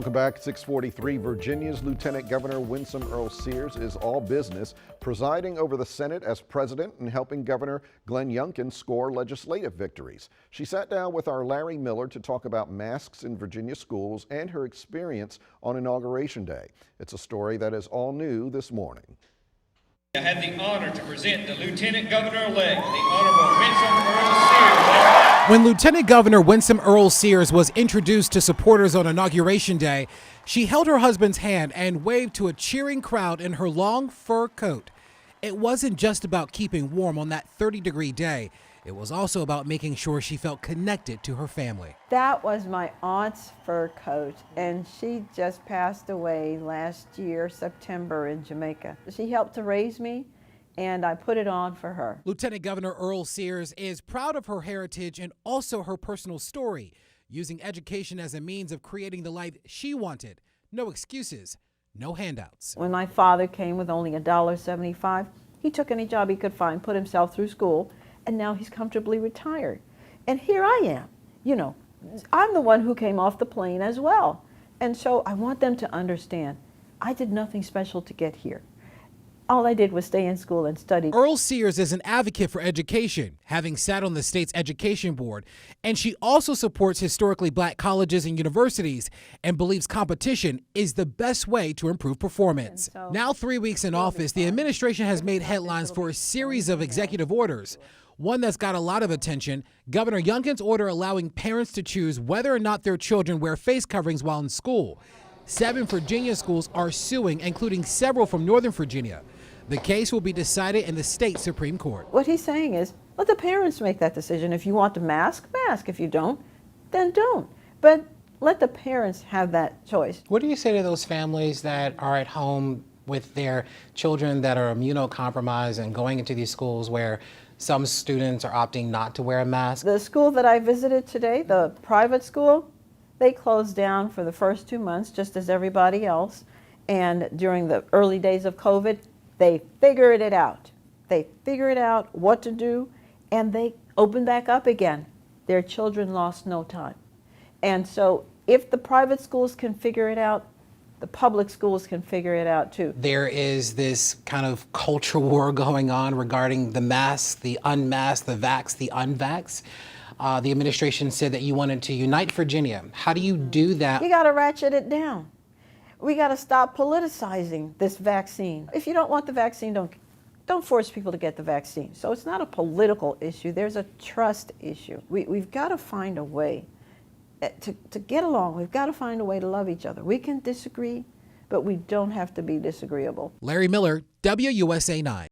Welcome back. 643. Virginia's Lieutenant Governor Winsome Earle-Sears is all business, presiding over the Senate as president and helping Governor Glenn Youngkin score legislative victories. She sat down with our Larry Miller to talk about masks in Virginia schools and her experience on Inauguration Day. It's a story that is all new this morning. I have the honor to present the Lieutenant Governor-elect, the Honorable Winsome Earle-Sears. When Lieutenant Governor Winsome Earle-Sears was introduced to supporters on Inauguration Day, she held her husband's hand and waved to a cheering crowd in her long fur coat. It wasn't just about keeping warm on that 30-degree day. It was also about making sure she felt connected to her family. That was my aunt's fur coat, and she just passed away last year, September, in Jamaica. She helped to raise me, and I put it on for her. Lieutenant Governor Earle-Sears is proud of her heritage and also her personal story, using education as a means of creating the life she wanted. No excuses, no handouts. When my father came with only $1.75, he took any job he could find, put himself through school, and now he's comfortably retired. And here I am. You know, I'm the one who came off the plane as well. And so I want them to understand, I did nothing special to get here. All I did was stay in school and study. Earle-Sears is an advocate for education, having sat on the state's education board, and she also supports historically black colleges and universities and believes competition is the best way to improve performance. Now 3 weeks in office, the administration has made headlines for a series of executive orders. One that's got a lot of attention, Governor Youngkin's order allowing parents to choose whether or not their children wear face coverings while in school. 7 Virginia schools are suing, including several from Northern Virginia. The case will be decided in the state Supreme Court. What he's saying is, let the parents make that decision. If you want to mask, mask. If you don't, then don't. But let the parents have that choice. What do you say to those families that are at home with their children that are immunocompromised and going into these schools where some students are opting not to wear a mask? The school that I visited today, the private school, they closed down for the first 2 months, just as everybody else. And during the early days of COVID, they figured it out. They figured out what to do, and they opened back up again. Their children lost no time. And so if the private schools can figure it out, the public schools can figure it out too. There is this kind of culture war going on regarding the masks, the unmasked, the vax, the unvax. The administration said that you wanted to unite Virginia. How do you do that? You got to ratchet it down. We got to stop politicizing this vaccine. If you don't want the vaccine, don't force people to get the vaccine. So it's not a political issue. There's a trust issue. We've got to find a way to get along. We've got to find a way to love each other. We can disagree, but we don't have to be disagreeable. Larry Miller, WUSA 9.